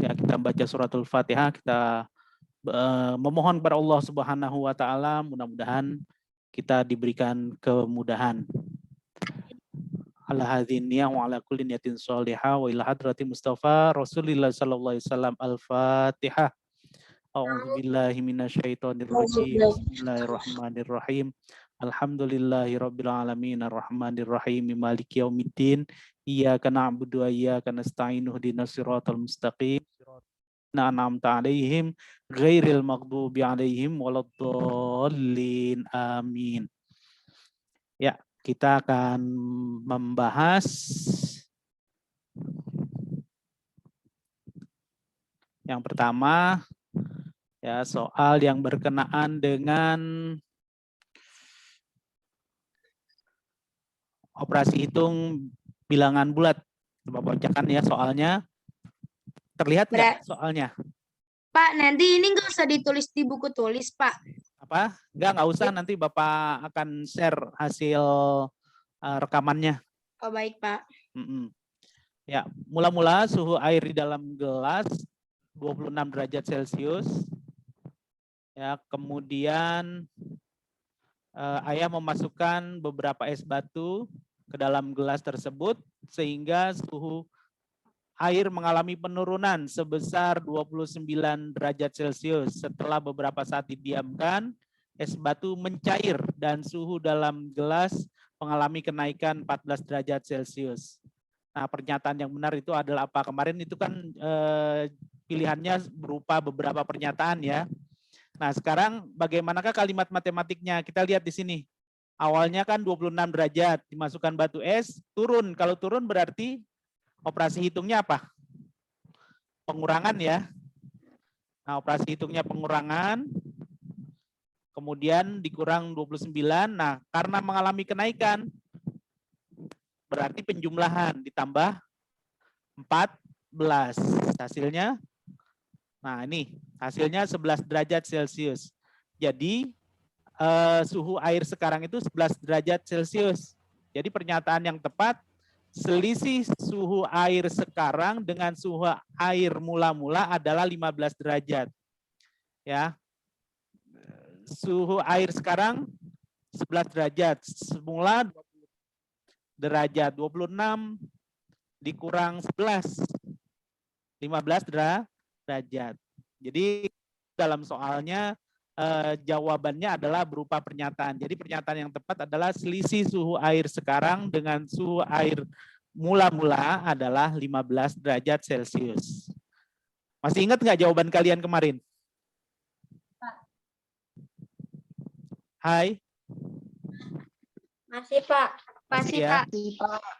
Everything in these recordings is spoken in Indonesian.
Ya, kita baca suratul Fatihah, kita memohon kepada Allah Subhanahu wa taala, mudah-mudahan kita diberikan kemudahan. Ala hadzin niyah wa ala kulli niyatin shalihah wa ila hadrati Mustafa Rasulillah sallallahu alaihi wasallam. Al-Fatihah. A'udzubillahi minasyaitonirrajim. Bismillahirrahmanirrahim. Alhamdulillahirabbil alamin arrahmanir rahim maliki yaumiddin. Iyyaka na'budu wa iyyaka nasta'in ihdinas siratal mustaqim. An'amta 'alaihim ghairil maghdubi 'alaihim waladdallin. Amin. Ya, kita akan membahas yang pertama ya, soal yang berkenaan dengan operasi hitung bilangan bulat. Coba bacakan ya soalnya. Terlihat nggak soalnya? Pak, nanti ini nggak usah ditulis di buku tulis, Pak. Apa? Nggak usah, nanti Bapak akan share hasil rekamannya. Oh, baik, Pak. Ya, mula-mula suhu air di dalam gelas 26 derajat Celcius. Ya, kemudian ayah memasukkan beberapa es batu ke dalam gelas tersebut sehingga suhu air mengalami penurunan sebesar 29 derajat Celcius. Setelah beberapa saat didiamkan, es batu mencair dan suhu dalam gelas mengalami kenaikan 14 derajat Celcius. Nah, pernyataan yang benar itu adalah apa? Kemarin itu kan pilihannya berupa beberapa pernyataan ya. Nah, sekarang bagaimanakah kalimat matematiknya? Kita lihat di sini. Awalnya kan 26 derajat, dimasukkan batu es, turun. Kalau turun berarti operasi hitungnya apa? Pengurangan ya. Nah, operasi hitungnya pengurangan. Kemudian dikurang 29. Nah, karena mengalami kenaikan, berarti penjumlahan ditambah 14. Hasilnya, nah ini hasilnya 11 derajat Celcius. Jadi suhu air sekarang itu 11 derajat Celcius. Jadi pernyataan yang tepat, selisih suhu air sekarang dengan suhu air mula-mula adalah 15 derajat. Ya. Suhu air sekarang 11 derajat. Semula 20 derajat. 26 dikurang 11. 15 derajat. Jadi dalam soalnya jawabannya adalah berupa pernyataan. Jadi pernyataan yang tepat adalah selisih suhu air sekarang dengan suhu air mula-mula adalah 15 derajat Celcius. Masih ingat nggak jawaban kalian kemarin? Hai? Masih, Pak. Masih ya?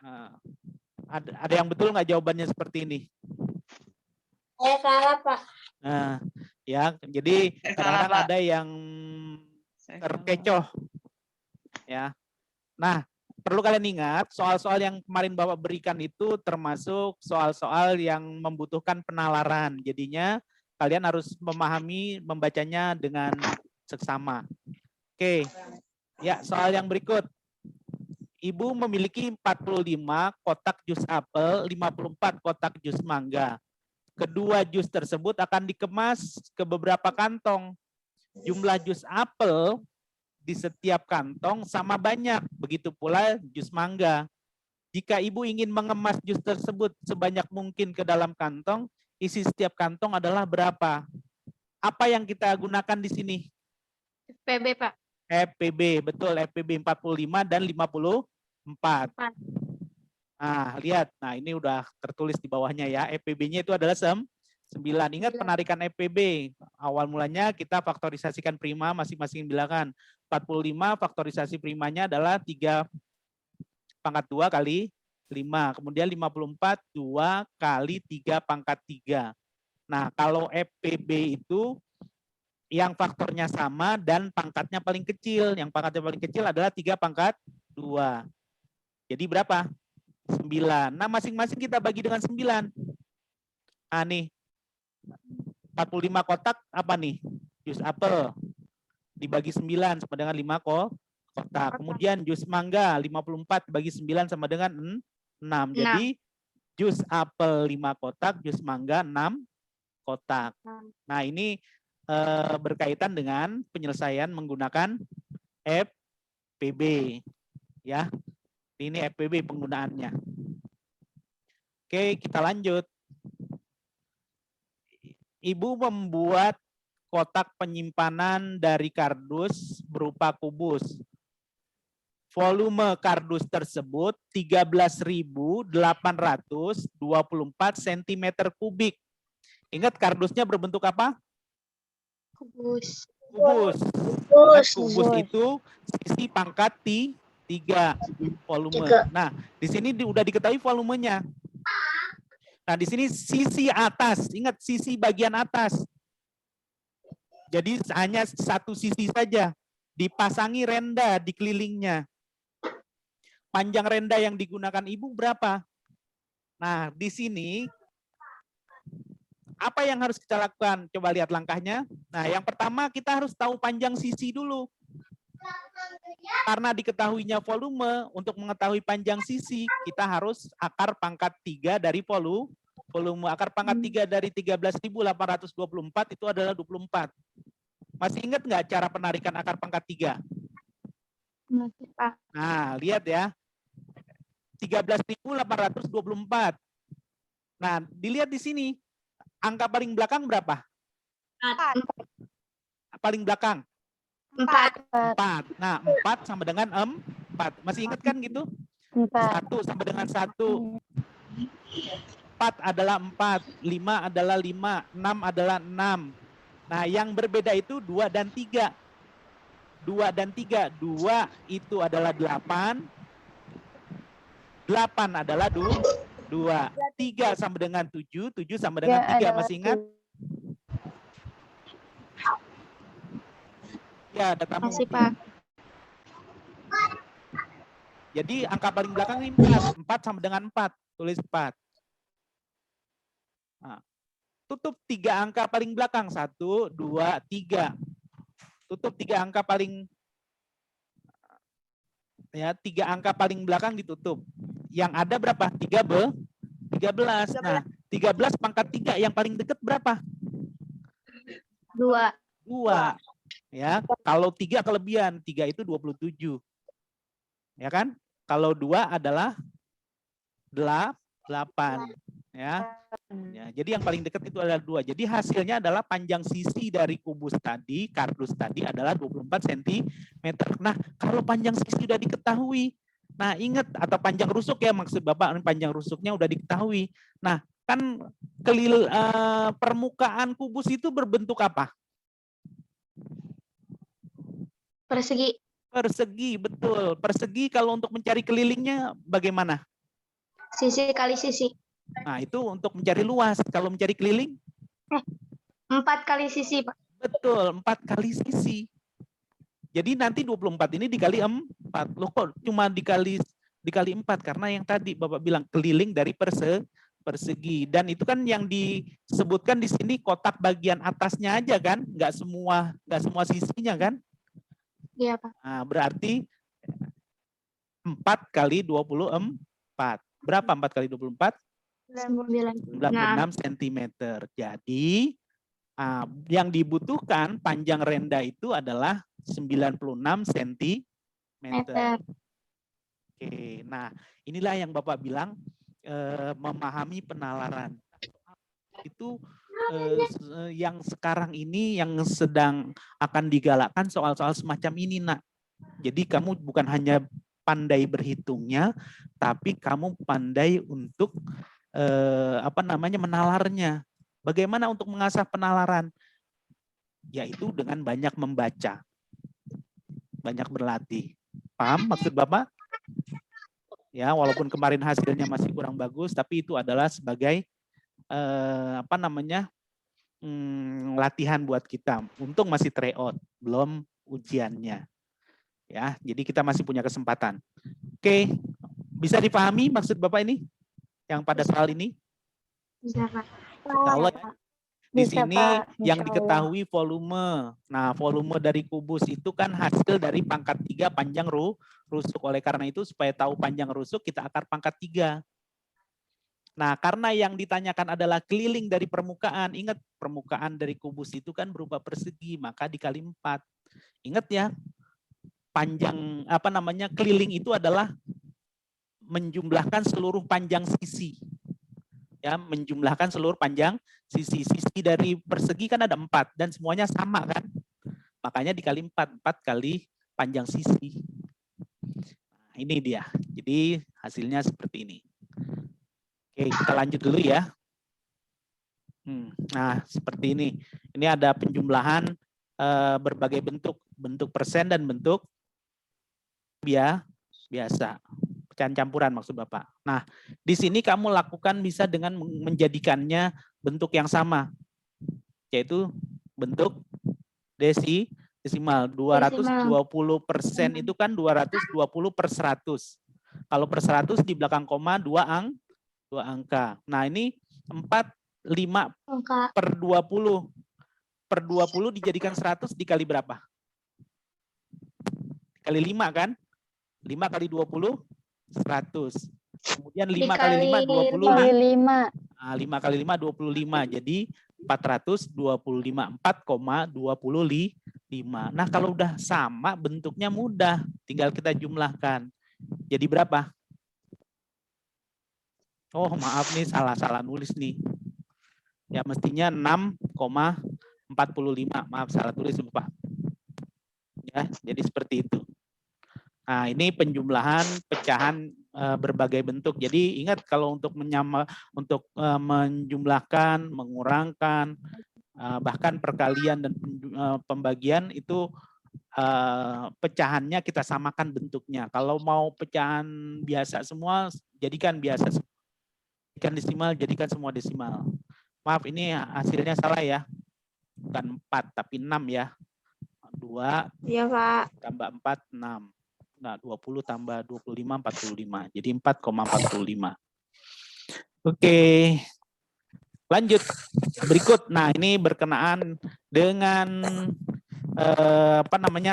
Nah, ada yang betul nggak jawabannya seperti ini? Salah, Pak. Nah, ya, jadi kadang-kadang ada yang terkecoh. Ya. Nah, perlu kalian ingat, soal-soal yang kemarin Bapak berikan itu termasuk soal-soal yang membutuhkan penalaran. Jadinya kalian harus memahami, membacanya dengan seksama. Oke, ya soal yang berikut. Ibu memiliki 45 kotak jus apel, 54 kotak jus mangga. Kedua jus tersebut akan dikemas ke beberapa kantong. Jumlah jus apel di setiap kantong sama banyak, begitu pula jus mangga. Jika ibu ingin mengemas jus tersebut sebanyak mungkin ke dalam kantong, isi setiap kantong adalah berapa? Apa yang kita gunakan di sini? FPB, Pak. FPB, betul, FPB 45 dan 54. Nah, lihat. Nah, ini udah tertulis di bawahnya ya. FPB-nya itu adalah 9. Ingat penarikan FPB. Awal mulanya kita faktorisasikan prima masing-masing bilangan. 45 faktorisasi primanya adalah 3 pangkat 2 kali 5. Kemudian 54 2 kali 3 pangkat 3. Nah, kalau FPB itu yang faktornya sama dan pangkatnya paling kecil. Yang pangkatnya paling kecil adalah 3 pangkat 2. Jadi berapa? 9. Nah, masing-masing kita bagi dengan 9. Nah, nih. 45 kotak apa nih? Jus apel. Dibagi 9 sama dengan 5 kotak. Kemudian jus mangga 54 dibagi 9 sama dengan 6. Jadi jus apel 5 kotak, jus mangga 6 kotak. Nah, ini berkaitan dengan penyelesaian menggunakan FPB. Ya, ini FPB penggunaannya. Oke, kita lanjut. Ibu membuat kotak penyimpanan dari kardus berupa kubus. Volume kardus tersebut 13.824 cm kubik. Ingat kardusnya berbentuk apa? Kubus. Kubus. Ingat, kubus itu sisi pangkat 3 volume. Nah, di sini udah diketahui volumenya. Nah, di sini sisi atas, ingat sisi bagian atas. Jadi hanya satu sisi saja, dipasangi renda di kelilingnya. Panjang renda yang digunakan ibu berapa? Nah, di sini apa yang harus kita lakukan? Coba lihat langkahnya. Nah, yang pertama kita harus tahu panjang sisi dulu. Karena diketahuinya volume, untuk mengetahui panjang sisi, kita harus akar pangkat 3 dari volume. Akar pangkat 3 dari 13.824 itu adalah 24. Masih ingat nggak cara penarikan akar pangkat 3? Nah, lihat ya. 13.824. Nah, dilihat di sini. Angka paling belakang berapa? 4. Paling belakang? 4. Nah, 4 sama dengan 4. Masih ingat kan gitu? 1 sama dengan 1. 4 adalah 4. 5 adalah 5. 6 adalah 6. Nah, yang berbeda itu 2 dan 3. 2 dan 3. 2 itu adalah 8. 8 adalah 2. 3 sama dengan 7. 7 sama dengan 3. Masih ingat? Ya, ada tamu. Masih, Pak. Jadi angka paling belakang ini 4. 4 sama dengan 4. Tulis 4. Nah, tutup 3 angka paling belakang. 1, 2, 3. Tutup 3 angka paling, ya, 3 angka paling belakang ditutup. Yang ada berapa? 13. Nah, 13 pangkat 3 yang paling dekat berapa? 2. Ya, kalau 3 kelebihan, 3 itu 27. Ya kan? Kalau 2 adalah 8. Ya. Jadi yang paling dekat itu adalah 2. Jadi hasilnya adalah panjang sisi dari kubus tadi, kardus tadi adalah 24 cm. Nah, kalau panjang sisi sudah diketahui, nah ingat, atau panjang rusuk ya, maksud Bapak panjang rusuknya udah diketahui. Nah, kan permukaan kubus itu berbentuk apa? Persegi. Persegi, betul. Persegi kalau untuk mencari kelilingnya bagaimana? Sisi kali sisi. Nah, itu untuk mencari luas. Kalau mencari keliling? 4 kali sisi, Pak. Betul, 4 kali sisi. Jadi nanti 24 ini dikali 4. Loh, kok cuma dikali 4? Karena yang tadi Bapak bilang keliling dari persegi. Dan itu kan yang disebutkan di sini kotak bagian atasnya aja kan? Nggak semua sisinya kan? Iya, Pak. Nah, berarti 4 kali 24. Berapa 4 kali 24? 96 cm. Jadi yang dibutuhkan panjang renda itu adalah 96 cm. Oke, nah inilah yang Bapak bilang memahami penalaran. Itu yang sekarang ini yang sedang akan digalakkan soal-soal semacam ini, Nak. Jadi kamu bukan hanya pandai berhitungnya, tapi kamu pandai untuk menalarnya. Bagaimana untuk mengasah penalaran? Yaitu dengan banyak membaca, banyak berlatih. Paham maksud Bapak? Ya, walaupun kemarin hasilnya masih kurang bagus, tapi itu adalah sebagai latihan buat kita. Untung masih tryout, belum ujiannya. Ya, jadi kita masih punya kesempatan. Oke, bisa dipahami maksud Bapak ini? Yang pada soal ini? Bisa, Pak. Kalau di sini yang diketahui volume. Nah, volume dari kubus itu kan hasil dari pangkat 3 panjang rusuk. Oleh karena itu, supaya tahu panjang rusuk, kita akar pangkat 3. Nah, karena yang ditanyakan adalah keliling dari permukaan, ingat permukaan dari kubus itu kan berupa persegi, maka dikali 4. Ingat ya, panjang keliling itu adalah menjumlahkan seluruh panjang sisi. Ya, menjumlahkan seluruh panjang sisi. Sisi dari persegi kan ada 4 dan semuanya sama kan? Makanya dikali 4, 4 kali panjang sisi. Nah, ini dia. Jadi hasilnya seperti ini. Oke, kita lanjut dulu ya. Nah, seperti ini. Ini ada penjumlahan berbagai bentuk persen dan bentuk biasa. Pecahan campuran maksud Bapak. Nah, di sini kamu lakukan bisa dengan menjadikannya bentuk yang sama, yaitu bentuk desimal. 220% itu kan 220/100. Kalau per 100 di belakang koma 2 angka. Nah, ini 45/20. Per 20 dijadikan 100 dikali berapa? Kali 5 kan? 5 kali 20, 100. Kemudian 5 kali 5, 25. Nah, 5 kali 5, 25. Jadi 425. 4,25. Nah, kalau udah sama bentuknya mudah. Tinggal kita jumlahkan. Jadi berapa? Oh, maaf nih, salah nulis nih. Ya, mestinya 6,45. Maaf, salah tulis, Bapak. Ya, jadi seperti itu. Nah, ini penjumlahan pecahan berbagai bentuk. Jadi ingat kalau untuk menjumlahkan, mengurangkan, bahkan perkalian dan pembagian itu pecahannya kita samakan bentuknya. Kalau mau pecahan biasa semua, jadikan biasa. Jadikan desimal, jadikan semua desimal. Maaf, ini hasilnya salah ya. Bukan 4, tapi 6 ya. 2 Iya, Pak. tambah 4, 6. Nah, 20 tambah 25, 45. Jadi 4,45. Oke. Lanjut. Berikut. Nah, ini berkenaan dengan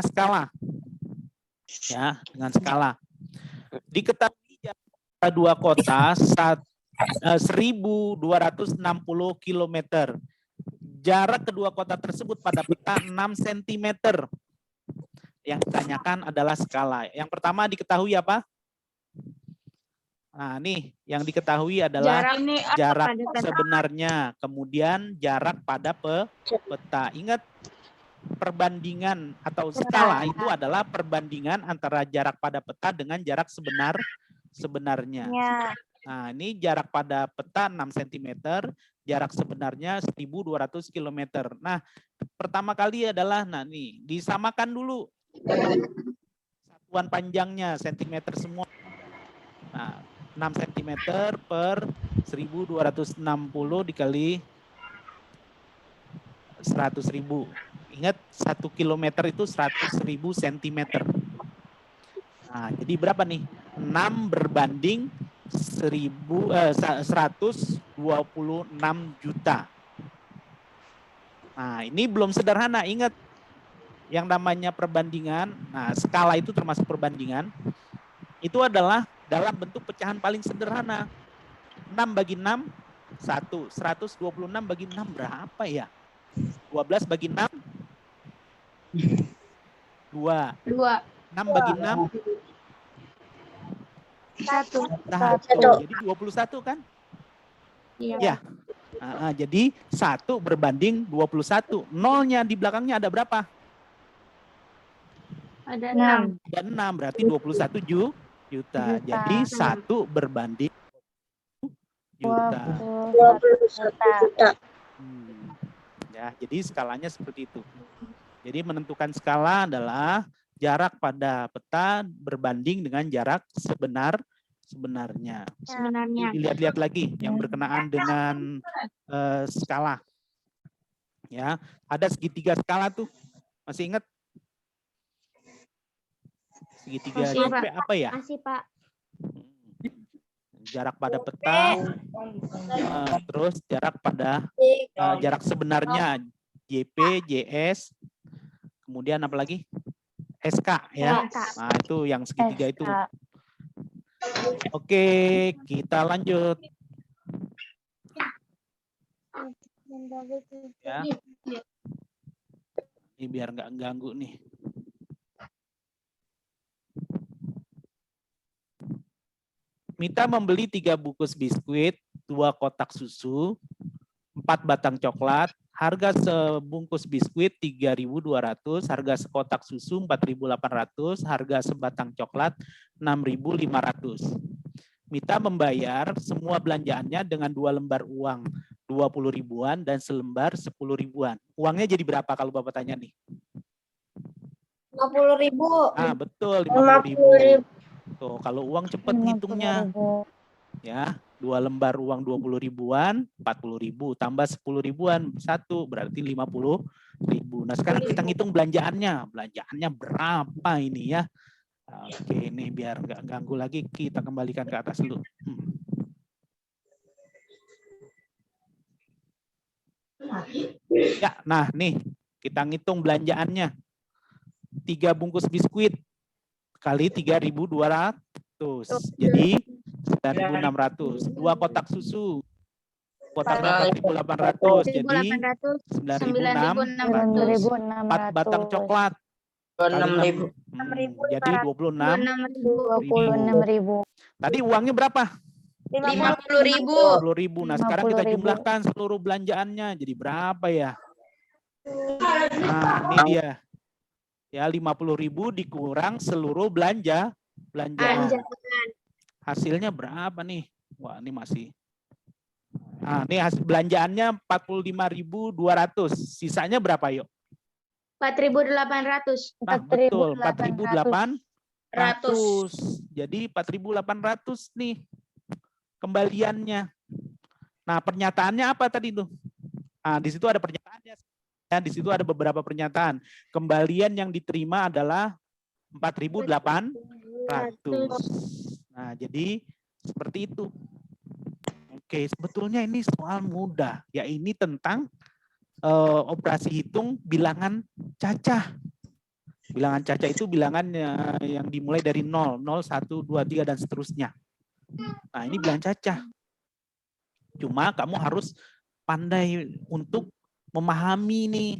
skala. Ya, dengan skala. Diketahui dua kota 1.260 km. Jarak kedua kota tersebut pada peta 6 cm. Yang ditanyakan adalah skala. Yang pertama diketahui apa? Nah, nih yang diketahui adalah jarak sebenarnya, kemudian jarak pada peta. Ingat, perbandingan atau skala itu adalah perbandingan antara jarak pada peta dengan jarak sebenarnya. Nah, ini jarak pada peta 6 cm, jarak sebenarnya 1.200 km. Nah, pertama kali adalah, nah nih, disamakan dulu satuan panjangnya, cm semua. Nah, 6 cm per 1.260 dikali 100.000. Ingat, 1 km itu 100.000 cm. Nah, jadi berapa nih? 6 berbanding 126 juta. Nah, ini belum sederhana. Ingat, yang namanya perbandingan, nah skala itu termasuk perbandingan, itu adalah dalam bentuk pecahan paling sederhana. 6 bagi 6, 1. 126 bagi 6 berapa ya? 12 bagi 6? 2. 6 bagi 6? 1. Jadi 21 kan? Iya. Ya. Jadi 1 berbanding 21. Nolnya di belakangnya ada berapa? Ada 6. Ada 6, berarti 21 juta. Jadi 1 berbanding juta. 21 juta. Ya, jadi skalanya seperti itu. Jadi menentukan skala adalah jarak pada peta berbanding dengan jarak sebenarnya. Dilihat-lihat lagi yang berkenaan dengan skala. Ya, ada segitiga skala tuh. Masih ingat? Segitiga JP apa ya? Masih, Pak. Jarak pada peta, terus jarak pada jarak sebenarnya JP, JS, kemudian apa lagi? SK ya. Nah, itu yang segitiga itu. Oke, kita lanjut. Ya. Ini biar nggak ganggu nih. Mita membeli 3 bungkus biskuit, 2 kotak susu, 4 batang coklat, harga sebungkus biskuit 3.200, harga sekotak susu 4.800, harga sebatang coklat 6.500. Mita membayar semua belanjaannya dengan 2 lembar uang 20 ribuan dan selembar 10 ribuan. Uangnya jadi berapa kalau Bapak tanya nih? 50.000. Ah, betul, 50 ribu. 50.000. Tuh, kalau uang cepat ngitungnya. Ya, 2 lembar uang 20 ribuan, 40 ribu, tambah 10 ribuan, 1 berarti 50 ribu. Nah, sekarang kita ngitung belanjaannya. Belanjaannya berapa ini ya? Oke, ini biar nggak ganggu lagi, kita kembalikan ke atas dulu. Ya, nah nih, kita ngitung belanjaannya. 3 bungkus biskuit kali 3.200. Jadi 9.600. 2 kotak susu. Kotaknya 4.800. Jadi 9.600. 4 batang coklat. 26.000. Jadi 26.000. 26.000. Tadi uangnya berapa? 50.000. 50.000. Nah, sekarang kita jumlahkan seluruh belanjaannya. Jadi berapa ya? Nah, ini dia. Ya, 50.000 dikurang seluruh belanjaan. Hasilnya berapa nih? Wah, ini masih. Nah, ini hasil belanjaannya 45.200. Sisanya berapa, yuk? 4.800. Nah, betul, 4.800. Jadi 4.800 nih kembaliannya. Nah, pernyataannya apa tadi tuh? Nah, di situ ada pernyataannya. Ya, di situ ada beberapa pernyataan. Kembalian yang diterima adalah 4.800. Nah, jadi seperti itu. Oke, sebetulnya ini soal mudah. Ya, ini tentang operasi hitung bilangan cacah. Bilangan cacah itu bilangan yang dimulai dari 0, 0, 1, 2, 3, dan seterusnya. Nah, ini bilangan cacah. Cuma kamu harus pandai untuk memahami nih.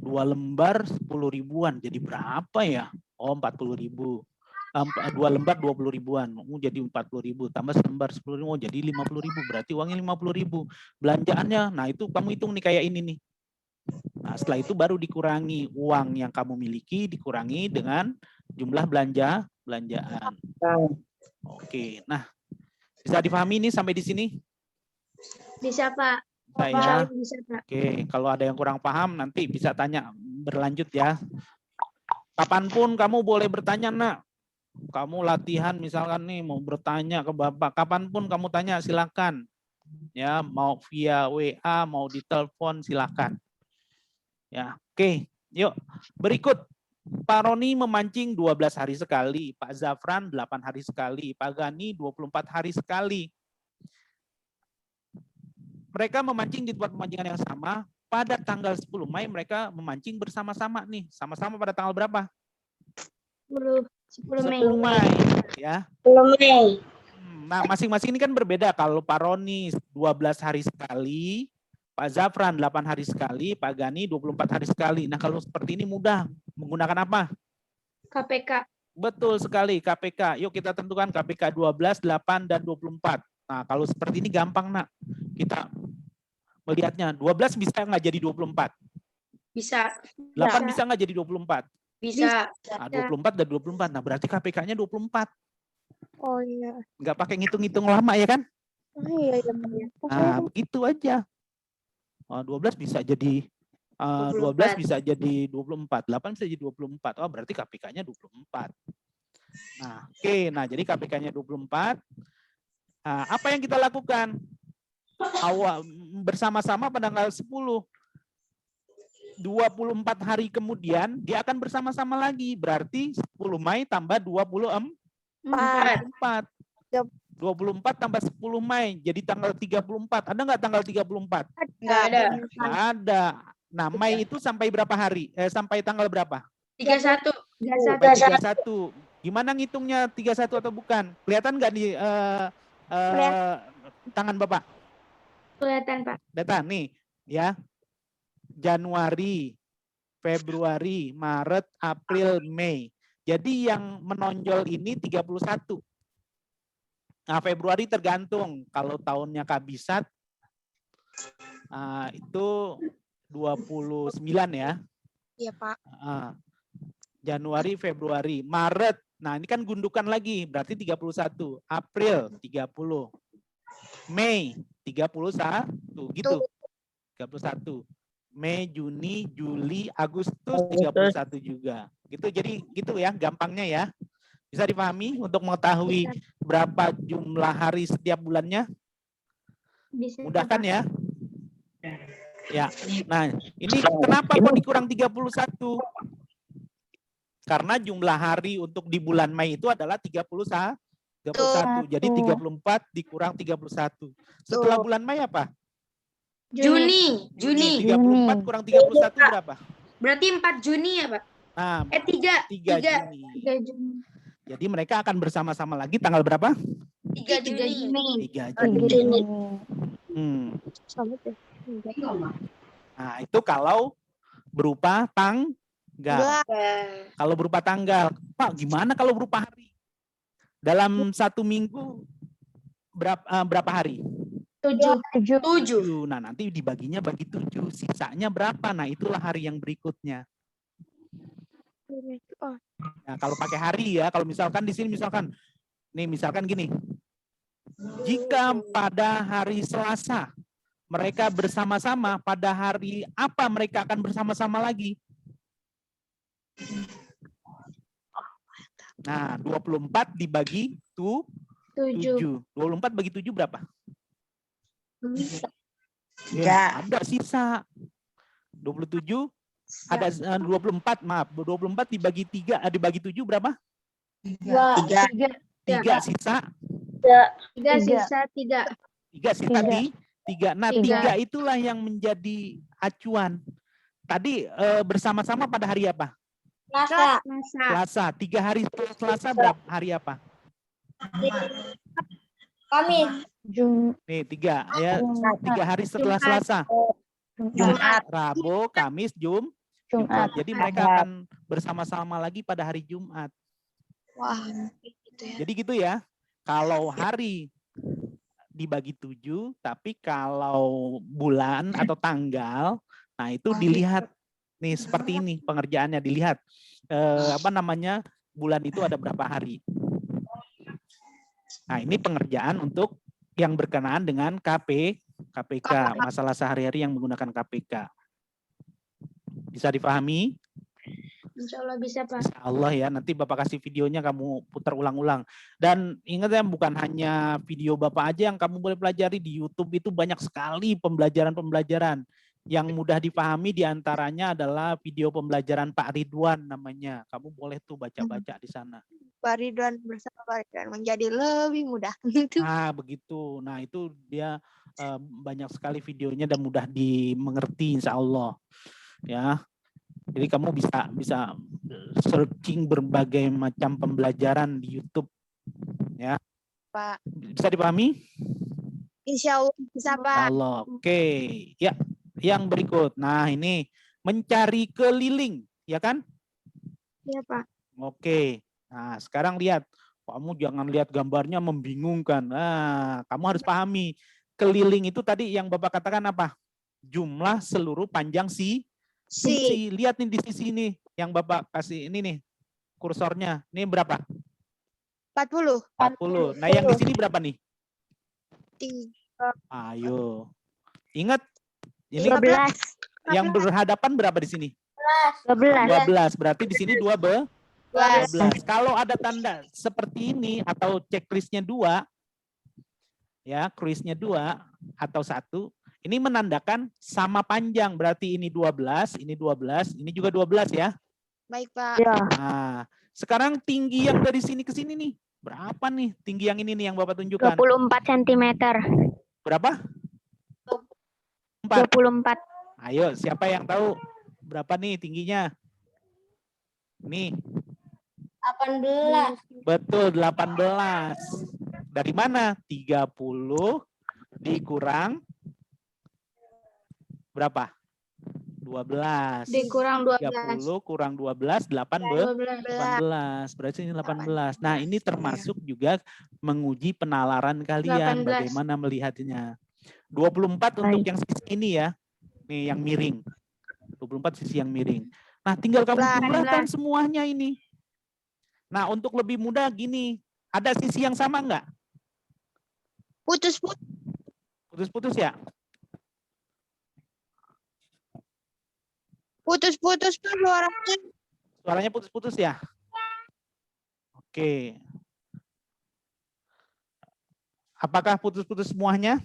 2 lembar 10 ribuan. Jadi berapa ya? Oh, 40 ribu. 2 lembar 20 ribuan. Jadi 40 ribu. Tambah selembar 10 ribu. Jadi 50 ribu. Berarti uangnya 50 ribu. Belanjaannya. Nah, itu kamu hitung nih kayak ini nih. Nah, setelah itu baru dikurangi uang yang kamu miliki, dikurangi dengan jumlah belanjaan. Oke, nah bisa dipahami ini sampai di sini? Bisa, Pak. Saya. Bisa, Pak. Oke, kalau ada yang kurang paham nanti bisa tanya berlanjut ya. Kapanpun kamu boleh bertanya, Nak. Kamu latihan misalkan nih mau bertanya ke Bapak, kapanpun kamu tanya silakan. Ya, mau via WA, mau di telepon silakan. Ya, oke. Yuk, berikut. Pak Roni memancing 12 hari sekali, Pak Zafran 8 hari sekali, Pak Gani 24 hari sekali. Mereka memancing di tempat pemancingan yang sama. Pada tanggal 10 Mei mereka memancing bersama-sama nih. Sama-sama pada tanggal berapa? 10 Mei. 10 Mei. Ya. 10 Mei. Nah, masing-masing ini kan berbeda. Kalau Pak Roni 12 hari sekali, Pak Zafran 8 hari sekali, Pak Gani 24 hari sekali. Nah, kalau seperti ini mudah. Menggunakan apa? KPK. Betul sekali, KPK. Yuk kita tentukan KPK 12, 8, dan 24. Nah, kalau seperti ini gampang, Nak. Kita melihatnya. 12 bisa nggak jadi 24? Bisa. 8 bisa nggak jadi 24? Bisa. Nah, 24 dan 24. Nah, berarti KPK-nya 24. Oh iya. Nggak pakai ngitung-ngitung lama ya kan? Oh iya. Nah, begitu aja. 12 bisa jadi 12 bisa jadi 24, 8 bisa jadi 24. Oh, berarti KPK-nya 24. Nah, oke. Nah, jadi KPK-nya 24. Nah, apa yang kita lakukan? Awal bersama-sama pada tanggal 10. 24 hari kemudian dia akan bersama-sama lagi. Berarti 10 Mei tambah 24. 24 tambah 10 Mei jadi tanggal 34. Ada nggak tanggal 34? Nggak ada. Nggak ada. Nah, Mei itu sampai berapa hari? Sampai tanggal berapa? 31. Sampai 31. Gimana ngitungnya 31 atau bukan? Kelihatan nggak di tangan Bapak? Kelihatan, Pak. Kelihatan nih. ya. Januari, Februari, Maret, April, Mei. Jadi yang menonjol ini 31. Nah, Februari tergantung. Kalau tahunnya kabisat itu 29 ya. Iya, Pak. Januari, Februari, Maret. Nah, ini kan gundukan lagi, berarti 31. April 30. Mei 31 gitu. 31. Mei, Juni, Juli, Agustus 31 juga. Gitu, jadi gitu ya gampangnya ya. Bisa dipahami untuk mengetahui berapa jumlah hari setiap bulannya? Bisa, Mudah kan Pak. ya? Ya. Nah, ini kenapa kok dikurang 31? Karena jumlah hari untuk di bulan Mei itu adalah 31. Jadi 34 dikurang 31. Setelah bulan Mei apa? Juni. 34 kurang 31 berapa? Berarti 4 Juni ya, Pak? Nah, 3 Juni. 3 Juni. Jadi mereka akan bersama-sama lagi tanggal berapa? 3 Juni. 3 Juni. Nah, itu kalau berupa tanggal. Kalau berupa tanggal. Pak, gimana kalau berupa hari? Dalam 1 minggu berapa hari? 7. Nah, nanti dibaginya bagi 7. Sisanya berapa? Nah, itulah hari yang berikutnya. Nah, kalau pakai hari ya, kalau misalkan di sini misalkan gini. Jika pada hari Selasa mereka bersama-sama, pada hari apa mereka akan bersama-sama lagi? Nah, 24 dibagi 7. 24 bagi 7 berapa? Ya, ada sisa. 27 ada 24, maaf. 24 dibagi 3, dibagi 7 berapa? 3 sisa. 3 sisa 3. 3 sisa 3. Nah, 3 itulah yang menjadi acuan. Tadi bersama-sama pada hari apa? Selasa. 3 hari setelah Selasa berapa hari apa? Nih 3 ya. 3 hari setelah Selasa. Jumat. Rabu, Kamis, Jumat. Jadi mereka akan bersama-sama lagi pada hari Jumat. Wah, Jadi gitu ya. Kalau hari dibagi 7, tapi kalau bulan atau tanggal, nah itu dilihat nih seperti ini pengerjaannya, dilihat bulan itu ada berapa hari. Nah, ini pengerjaan untuk yang berkenaan dengan KPK, masalah sehari-hari yang menggunakan KPK. Bisa dipahami? Insya Allah bisa, Pak. Insya Allah ya, nanti Bapak kasih videonya, kamu putar ulang-ulang. Dan ingat ya, bukan hanya video Bapak aja yang kamu boleh pelajari. Di YouTube itu banyak sekali pembelajaran-pembelajaran. Yang mudah dipahami diantaranya adalah video pembelajaran Pak Ridwan namanya. Kamu boleh tuh baca-baca di sana. Pak Ridwan bersama Pak Ridwan menjadi lebih mudah. Nah, begitu. Nah, itu dia banyak sekali videonya dan mudah dimengerti insya Allah. Ya. Jadi kamu bisa searching berbagai macam pembelajaran di YouTube. Ya. Pak. Bisa dipahami? Insya Allah bisa, Pak. Allah. Oke. Ya, yang berikut. Nah, ini mencari keliling, ya kan? Iya, Pak. Oke. Nah, sekarang lihat. Kamu jangan lihat gambarnya membingungkan. Nah, kamu harus pahami. Keliling itu tadi yang Bapak katakan apa? Jumlah seluruh panjang sisi. Lihat nih di sisi ini. Yang Bapak kasih ini nih. Kursornya. Ini berapa? 40. 40. Nah, yang di sini berapa nih? 3. Ayo. Ingat. Ini 12. yang berhadapan berapa di sini? 12. 12. Berarti di sini 12. Kalau ada tanda seperti ini atau checklistnya 2, ya, cruise-nya 2 atau 1, ini menandakan sama panjang. Berarti ini 12, ini juga 12 ya. Baik, Pak. Nah, sekarang tinggi yang dari sini ke sini nih. Berapa nih tinggi yang ini nih yang Bapak tunjukkan? 24 cm. Berapa? 24. Ayo, siapa yang tahu berapa nih tingginya? Nih. 18. Betul, 18. Dari mana? 30 dikurang Berapa? 12. Dikurang 12. 30 kurang 12, 18. Berarti ini 18. Nah, ini termasuk juga menguji penalaran kalian. 18. Bagaimana melihatnya. 24 untuk yang sisi ini ya. Nih, yang miring. 24 sisi yang miring. Nah, tinggal kamu jumlahkan semuanya ini. Nah, untuk lebih mudah gini. Ada sisi yang sama nggak? Putus-putus. Putus-putus ya? Putus-putus Pak suaranya. Suaranya putus-putus ya? Oke. Apakah putus-putus semuanya?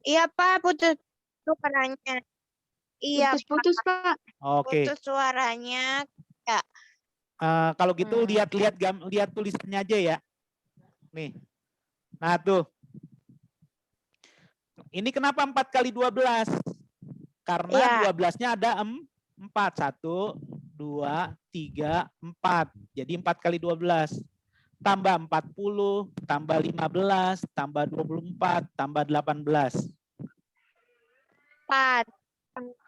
Iya Pak, putus suaranya. Iya, Putus-putus, Pak. Oke. putus suaranya. Ya. Kalau gitu lihat tulisannya aja ya. Nih. Nah, tuh. Ini kenapa 4 kali 12? Karena 12-nya ada 4. 1, 2, 3, 4. Jadi 4 kali 12. Tambah 40, tambah 15, tambah 24, tambah 18. 4.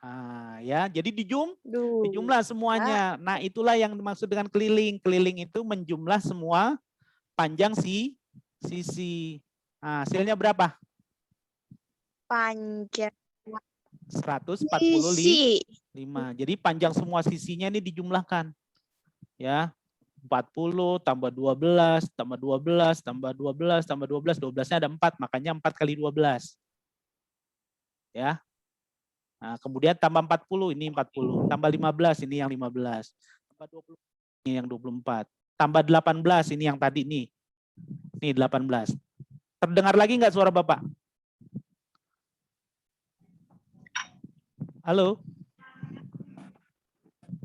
Nah, ya, jadi dijumlah semuanya. Nah, itulah yang dimaksud dengan keliling. Keliling itu menjumlah semua panjang sisi. Nah, hasilnya berapa? Panjang 145. sisi. Jadi panjang semua sisinya ini dijumlahkan. Ya. 40 tambah 12 tambah 12 tambah 12 tambah 12, 12-nya ada 4, makanya 4 kali 12. Ya. Nah, kemudian tambah 40, ini 40. Tambah 15, ini yang 15. Tambah 20, ini yang 24. Tambah 18, ini yang tadi nih. Ini 18. Terdengar lagi nggak suara Bapak? Halo?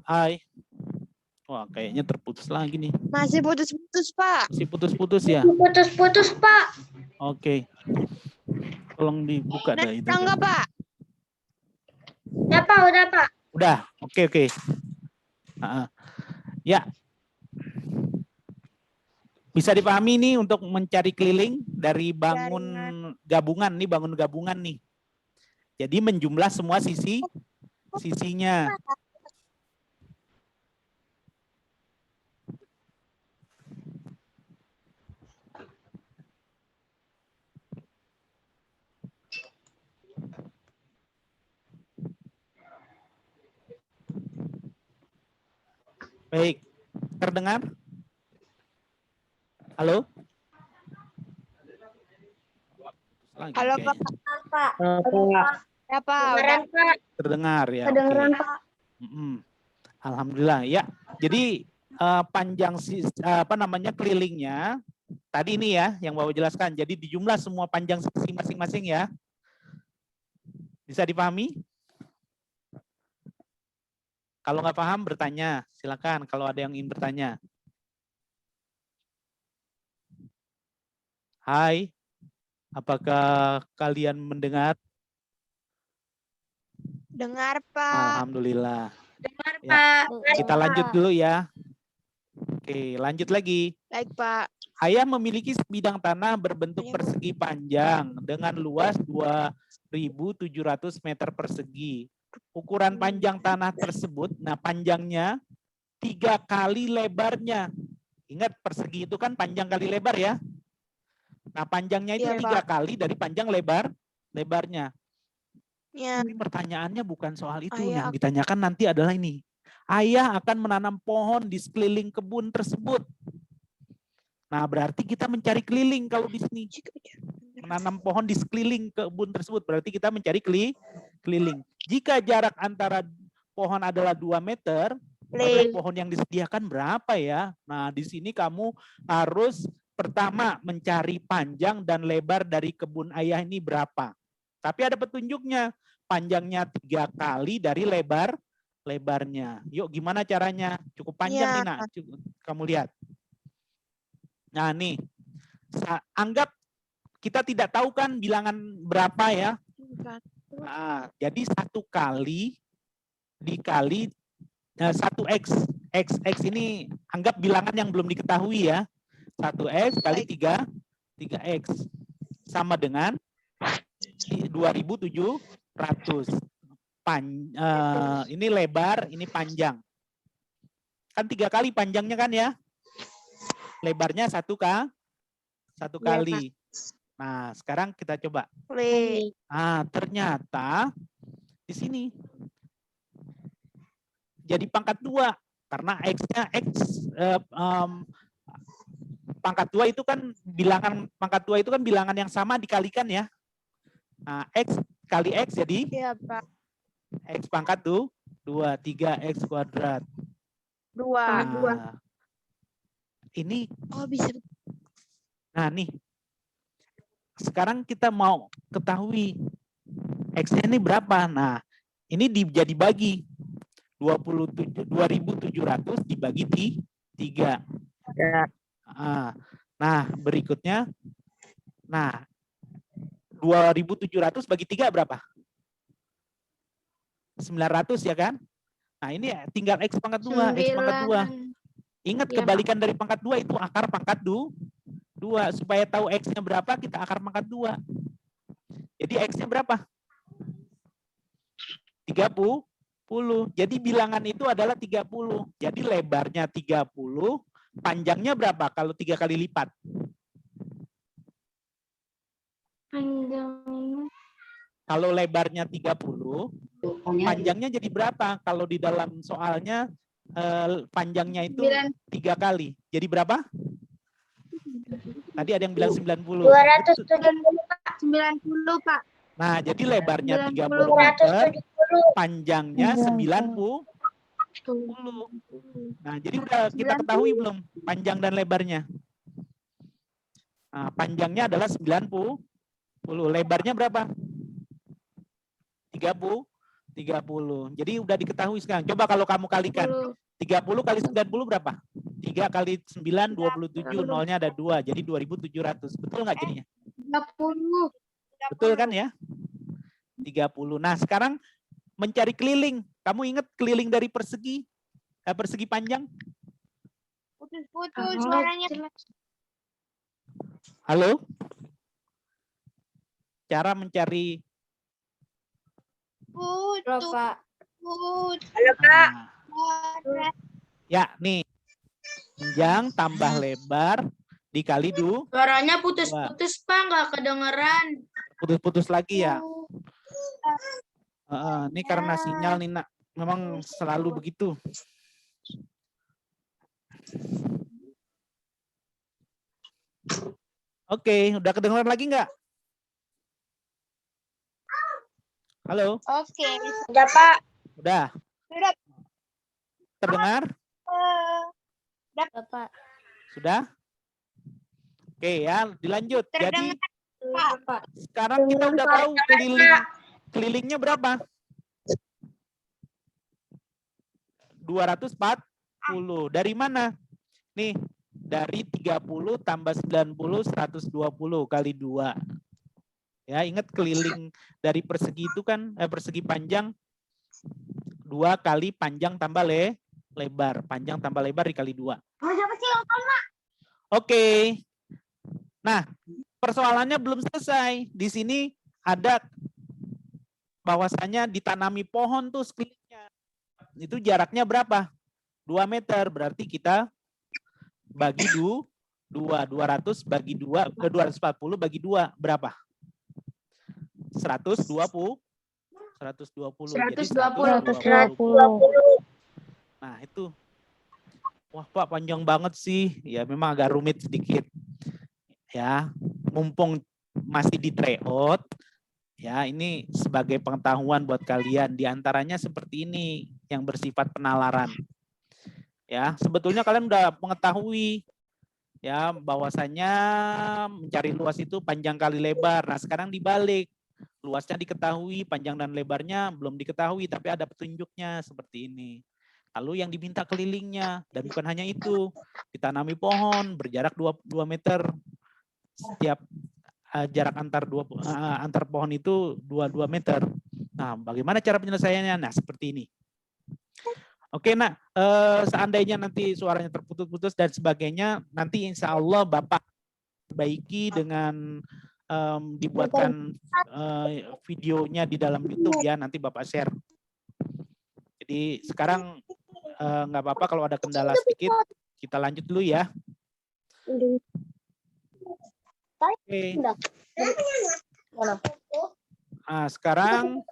Hai. Wah, kayaknya terputus lagi nih. Masih putus-putus Pak. Masih putus-putus ya? Putus-putus, Pak. Oke. Tolong dibuka dah itu. Enggak Pak. Udah, Pak. Udah, Pak. Udah, oke. Ya. Bisa dipahami nih untuk mencari keliling dari bangun gabungan nih, bangun gabungan nih. Jadi menjumlah semua sisinya. Baik, terdengar? Halo? Halo Pak. Ya Pak. Kedengeran, Pak. Terdengar ya. Kedengeran, Oke. Pak. Alhamdulillah ya. Jadi panjang kelilingnya tadi ini ya yang Bapak jelaskan. Jadi dijumlah semua panjang sisi masing-masing ya. Bisa dipahami? Kalau nggak paham bertanya, silakan kalau ada yang ingin bertanya. Hai, apakah kalian mendengar? Dengar Pak. Alhamdulillah. Dengar, Ya. Pak. Kita lanjut dulu ya. Oke, lanjut lagi. Baik Pak. Ayah memiliki sebidang tanah berbentuk persegi panjang dengan luas 2.700 meter persegi. Ukuran panjang tanah tersebut, nah panjangnya 3 kali lebarnya. Ingat persegi itu kan panjang kali lebar ya. Nah panjangnya itu 3 kali dari panjang lebarnya. Ya. Tapi pertanyaannya bukan soal itu. Yang ditanyakan nanti adalah ini. Ayah akan menanam pohon di sekeliling kebun tersebut. Nah, berarti kita mencari keliling kalau di sini. Menanam pohon di sekeliling kebun tersebut. Berarti kita mencari keliling. Jika jarak antara pohon adalah 2 meter, berarti pohon yang disediakan berapa ya? Nah, di sini kamu harus pertama mencari panjang dan lebar dari kebun ayah ini berapa. Tapi ada petunjuknya. Panjangnya 3 kali dari lebarnya. Yuk, gimana caranya? Cukup panjang nih, Nak. Kamu lihat. Nah, nih. Anggap kita tidak tahu kan bilangan berapa ya. Nah, jadi 1 kali dikali 1x. X ini anggap bilangan yang belum diketahui ya. 1x kali 3x. Sama dengan 2.700. Ini lebar, ini panjang. Kan 3 kali panjangnya kan ya? Lebarnya 1 kali. Nah, sekarang kita coba. Nah, ternyata di sini jadi pangkat 2 karena X-nya pangkat 2 itu kan bilangan pangkat 2 itu kan bilangan yang sama dikalikan ya. Nah, X kali X jadi Iya, Pak. X pangkat 2, 3X kuadrat. 2. Nah, ini Oh, bisa. nah nih. Sekarang kita mau ketahui X-nya ini berapa. Nah, ini jadi bagi 2.700 dibagi 3. Nah, berikutnya, nah 2.700 bagi 3 berapa? 900 ya kan? Nah, ini tinggal X pangkat 2, X pangkat 2. Ingat kebalikan dari pangkat 2 itu akar pangkat 2. Supaya tahu X-nya berapa, kita akar pangkat 2. Jadi X-nya berapa? 30. Jadi bilangan itu adalah 30. Jadi lebarnya 30, panjangnya berapa kalau 3 kali lipat? Kalau lebarnya 30, panjangnya jadi berapa? Kalau di dalam soalnya panjangnya itu 3 kali. Jadi berapa? Tadi ada yang bilang 90. 270, Pak. 90, Pak. Nah, jadi lebarnya 30 meter, panjangnya 90. Nah, jadi udah kita ketahui belum panjang dan lebarnya? Nah, panjangnya adalah 90. Lebarnya berapa? 30. Jadi udah diketahui sekarang. Coba kalau kamu kalikan. 30 kali 90 berapa? 3 kali 9, 27. Nolnya ada 2. Jadi 2.700. Betul nggak jadinya? 30. Betul kan ya? 30. Nah, sekarang mencari keliling. Kamu ingat keliling dari persegi? Persegi panjang? Putus-putus suaranya. Halo? Cara mencari Putus. Halo, Pak. Ya, nih. Panjang tambah lebar dikali Suaranya putus-putus, Pak. Nggak kedengeran. putus-putus lagi ya. Ini karena sinyal nih, Nak. Memang selalu begitu. Oke, udah kedengeran lagi nggak? Halo? Oke. Udah, Pak. Udah. Sudah. Terdengar? Pak. Sudah? Oke ya, dilanjut. Jadi Pak. sekarang kita udah tahu kelilingnya berapa? 240. Dari mana? Nih, dari 30 tambah 90, 120 kali 2. Ya, ingat keliling dari persegi itu kan, persegi panjang 2 kali panjang tambah lebar. Panjang tambah lebar dikali 2. Oke. Nah, persoalannya belum selesai. Di sini ada bahwasanya ditanami pohon tuh sekelilingnya. Itu jaraknya berapa? 2 meter. Berarti kita bagi 200 bagi 2, 240 bagi 2 berapa? 120. 120. Jadi 120. Nah, itu. Wah, Pak, panjang banget sih. Ya, memang agak rumit sedikit. Ya, mumpung masih di tryout, ya ini sebagai pengetahuan buat kalian. Di antaranya seperti ini yang bersifat penalaran. Ya, sebetulnya kalian udah mengetahui ya bahwasanya mencari luas itu panjang kali lebar. Nah, sekarang dibalik. Luasnya diketahui, panjang dan lebarnya belum diketahui, tapi ada petunjuknya seperti ini. Lalu yang diminta kelilingnya, dan bukan hanya itu, ditanami pohon berjarak 2 meter. Setiap jarak antar pohon itu 2 meter. Nah, bagaimana cara penyelesaiannya? Nah, seperti ini. Oke, nah, seandainya nanti suaranya terputus-putus dan sebagainya, nanti insya Allah Bapak perbaiki dengan dibuatkan videonya di dalam YouTube ya, nanti Bapak share. Jadi sekarang nggak apa-apa kalau ada kendala sedikit, kita lanjut dulu ya. Oke. Nah, sekarang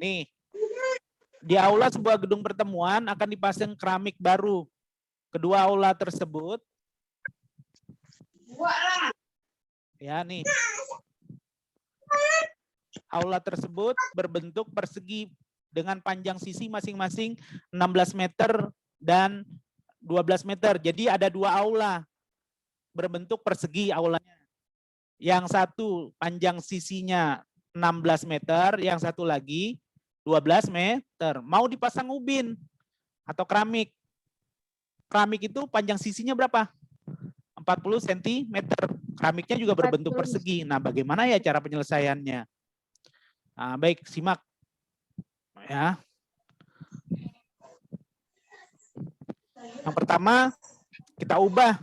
nih di aula sebuah gedung pertemuan akan dipasang keramik baru. Kedua aula tersebut ya nih. Aula tersebut berbentuk persegi dengan panjang sisi masing-masing 16 meter dan 12 meter. Jadi ada dua aula berbentuk persegi aulanya. Yang satu panjang sisinya 16 meter, yang satu lagi 12 meter. Mau dipasang ubin atau keramik. Keramik itu panjang sisinya berapa? 40 cm. Keramiknya juga berbentuk persegi. Nah, bagaimana ya cara penyelesaiannya? Nah, baik, simak. Ya. Yang pertama, kita ubah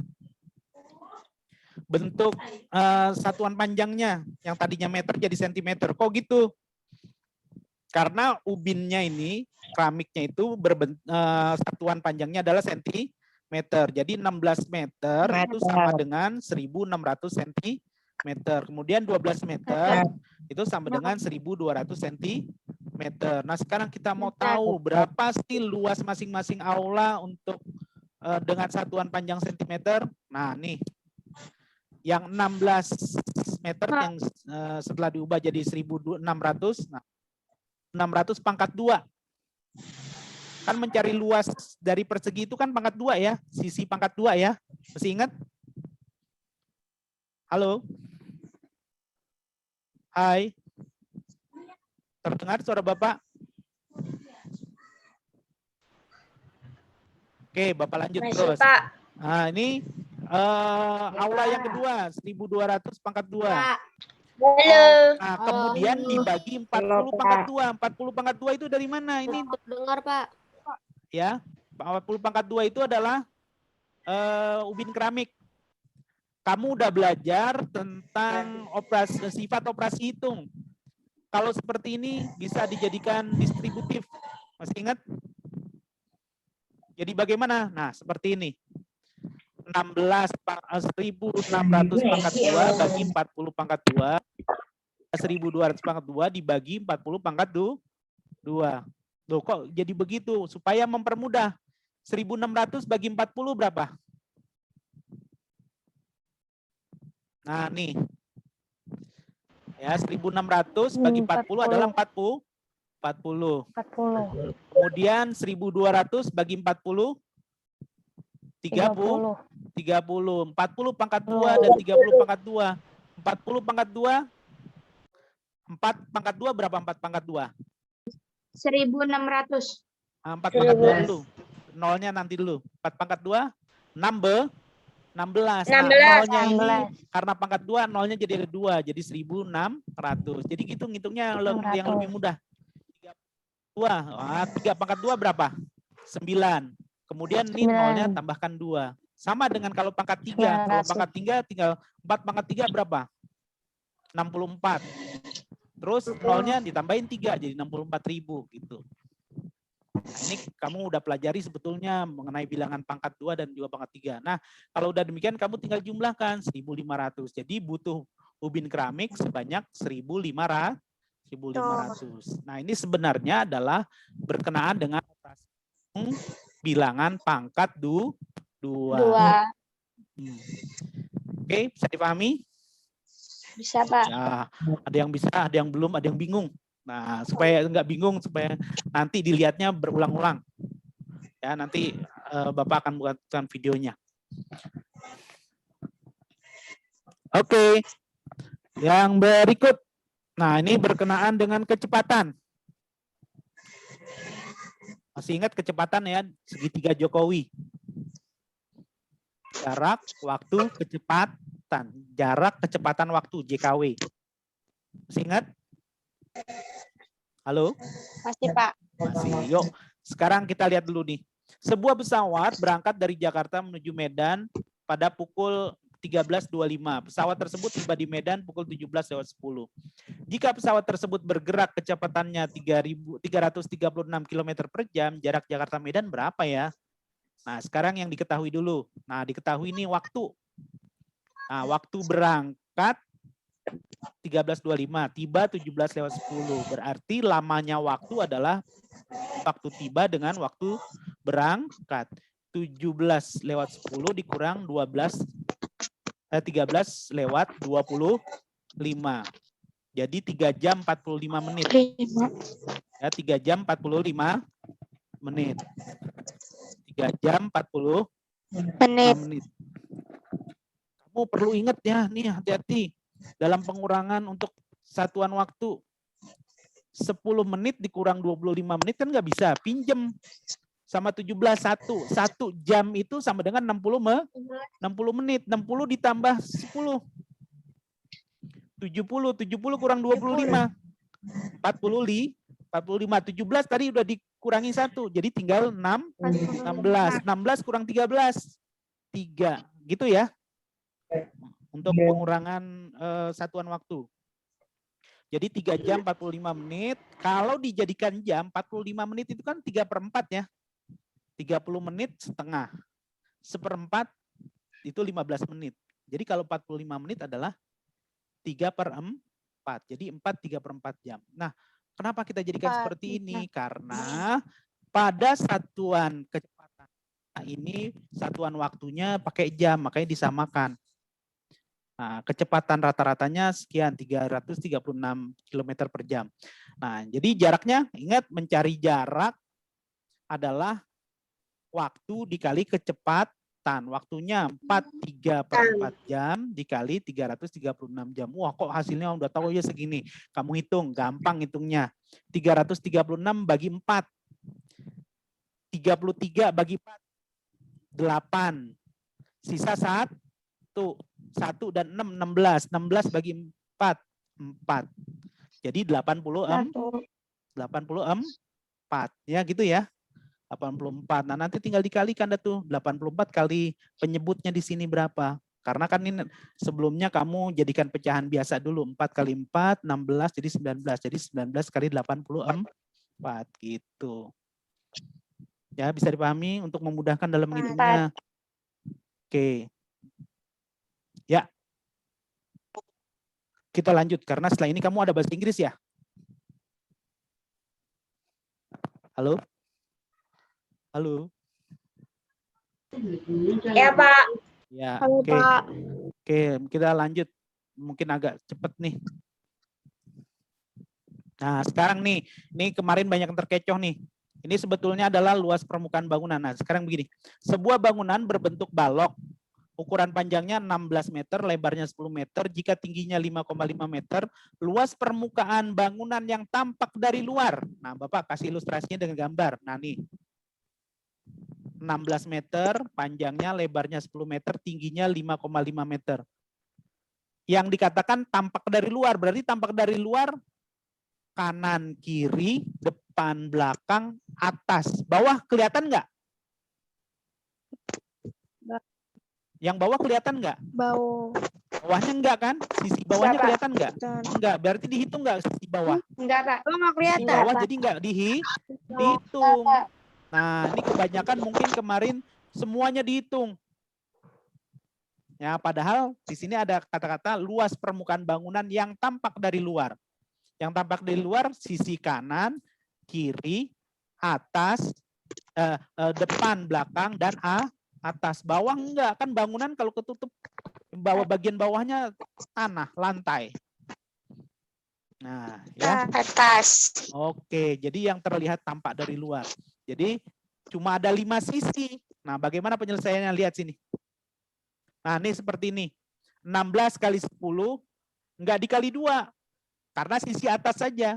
bentuk satuan panjangnya. Yang tadinya meter jadi sentimeter. Kok gitu? Karena ubinnya ini, keramiknya itu satuan panjangnya adalah sentimeter. Jadi 16 meter itu sama dengan 1.600 cm. Kemudian 12 meter itu sama dengan 1.200 cm. Nah, sekarang kita mau tahu berapa sih luas masing-masing aula untuk dengan satuan panjang sentimeter. Nah, nih. Yang 16 meter yang setelah diubah jadi 1.600. Nah, 600 pangkat 2. Kan mencari luas dari persegi itu kan pangkat 2 ya. Sisi pangkat 2 ya. Masih ingat? Halo? Hai. Terdengar suara Bapak? Oke, Bapak lanjut terus. Nah, ini aula yang kedua, 1.200 pangkat 2. Halo. Nah, kemudian dibagi 40 pangkat 2. 40 pangkat 2 itu dari mana? Ini Dengar, Pak. ya, 40 pangkat 2 itu adalah ubin keramik. Kamu udah belajar tentang sifat operasi hitung. Kalau seperti ini bisa dijadikan distributif. Masih ingat? Jadi bagaimana? Nah, seperti ini. 1.600 pangkat 2 bagi 40 pangkat 2. 1.200 pangkat 2 dibagi 40 pangkat 2. Loh, kok jadi begitu? Supaya mempermudah. 1.600 bagi 40 berapa? Nah, nih. Ya, 1.600 bagi 40 adalah 40. Kemudian 1.200 bagi 40 30. 40 pangkat 2 dan 30 pangkat 2. 40 pangkat 2. 4 pangkat 2 berapa 4 pangkat 2? 1.600. 4 pangkat 2 dulu. Nolnya nanti dulu. 4 pangkat 2 16. Nah, nolnya ini karena pangkat 2 nolnya jadi ada 2, jadi 1.600. Jadi gitu ngitungnya yang lebih mudah. 3 pangkat 2 berapa? 9. Kemudian ini nolnya tambahkan 2. Sama dengan kalau pangkat 3. Kalau pangkat 3 tinggal 4 pangkat 3 berapa? 64. Terus nolnya ditambahin 3 jadi 64.000 gitu. Nah, ini kamu udah pelajari sebetulnya mengenai bilangan pangkat 2 dan juga pangkat 3. Nah, kalau udah demikian kamu tinggal jumlahkan 1.500. Jadi butuh ubin keramik sebanyak 1.500. Nah, ini sebenarnya adalah berkenaan dengan operasi bilangan pangkat 2. Oke, bisa dipahami? Bisa, Pak. Ya, ada yang bisa, ada yang belum, ada yang bingung. Nah, supaya nggak bingung, supaya nanti dilihatnya berulang-ulang. Ya, nanti Bapak akan buatkan videonya. Oke. Yang berikut. Nah, ini berkenaan dengan kecepatan. Masih ingat kecepatan ya, segitiga Jokowi. Jarak, waktu, kecepatan. Jarak, kecepatan, waktu, JKW. Masih ingat? Halo? Masih, Pak. Masih. Yuk, sekarang kita lihat dulu nih. Sebuah pesawat berangkat dari Jakarta menuju Medan pada pukul 13.25. Pesawat tersebut tiba di Medan pukul 17.10. Jika pesawat tersebut bergerak kecepatannya 336 km per jam, jarak Jakarta-Medan berapa ya? Nah, sekarang yang diketahui dulu. Nah, diketahui ini waktu. Nah, waktu berangkat 13.25, tiba 17.10. Berarti lamanya waktu adalah waktu tiba dengan waktu berangkat. 17.10 dikurang 13 lewat 25. Jadi 3 jam 45 menit. Ya, 3 jam 45 menit. 3 jam 40 menit. Kamu perlu ingat ya, nih hati-hati dalam pengurangan untuk satuan waktu. 10 menit dikurang 25 menit kan nggak bisa. Pinjem sama 17, 1 jam itu sama dengan 60 menit. 60 ditambah 10. 70 kurang 25. 45. 17 tadi udah dikurangi 1. Jadi tinggal 16 kurang 13. 3. Gitu ya. Untuk pengurangan satuan waktu. Jadi 3 jam 45 menit. Kalau dijadikan jam, 45 menit itu kan 3/4 ya. 30 menit setengah. 1/4 itu 15 menit. Jadi kalau 45 menit adalah 3/4. Jadi 3/4 jam. Nah, kenapa kita jadikan seperti ini? Karena pada satuan kecepatan ini, satuan waktunya pakai jam, makanya disamakan. Nah, kecepatan rata-ratanya sekian, 336 km per jam. Nah, jadi jaraknya, ingat mencari jarak adalah waktu dikali kecepatan. Waktunya 3/4 jam dikali 336 jam. Wah, kok hasilnya udah tahu ya segini. Kamu hitung, gampang hitungnya. 336 bagi 4. 33 bagi 4. 8. Sisa 1. 1 dan 6, 16. 16 bagi 4. 4. Jadi 84. Ya gitu ya. 84. Nah, nanti tinggal dikalikan dah tuh. 84 kali penyebutnya di sini berapa? Karena kan ini sebelumnya kamu jadikan pecahan biasa dulu. 4 kali 4, 16, jadi 19. Jadi 19 kali 84 gitu. Ya, bisa dipahami untuk memudahkan dalam menghitungnya. Oke. Ya. Kita lanjut karena setelah ini kamu ada bahasa Inggris ya? Halo? Halo? Ya, Pak. Ya, Halo, oke. Pak. Oke, kita lanjut. Mungkin agak cepat nih. Nah, sekarang nih, ini kemarin banyak yang terkecoh nih. Ini sebetulnya adalah luas permukaan bangunan. Nah, sekarang begini. Sebuah bangunan berbentuk balok. Ukuran panjangnya 16 meter, lebarnya 10 meter, jika tingginya 5,5 meter, luas permukaan bangunan yang tampak dari luar. Nah, Bapak kasih ilustrasinya dengan gambar. Nah, nih. 16 meter, panjangnya, lebarnya 10 meter, tingginya 5,5 meter. Yang dikatakan tampak dari luar, berarti tampak dari luar kanan, kiri, depan, belakang, atas. Bawah kelihatan nggak? Yang bawah kelihatan nggak? Bawahnya enggak kan? Sisi bawahnya kelihatan nggak? Enggak. Berarti dihitung nggak sisi bawah? Enggak, Pak. Nggak Sisi kelihatan. bawah jadi nggak dihitung. Nah, ini kebanyakan mungkin kemarin semuanya dihitung. Ya, padahal di sini ada kata-kata luas permukaan bangunan yang tampak dari luar. Yang tampak dari luar sisi kanan, kiri, atas, depan, belakang, dan atas. Bawah enggak, kan bangunan kalau ketutup bagian bawahnya tanah, lantai. Nah, ya. Atas. Oke, jadi yang terlihat tampak dari luar. Jadi cuma ada 5 sisi. Nah, bagaimana penyelesaiannya? Lihat sini. Nah, ini seperti ini. 16 kali 10 enggak dikali 2. Karena sisi atas saja.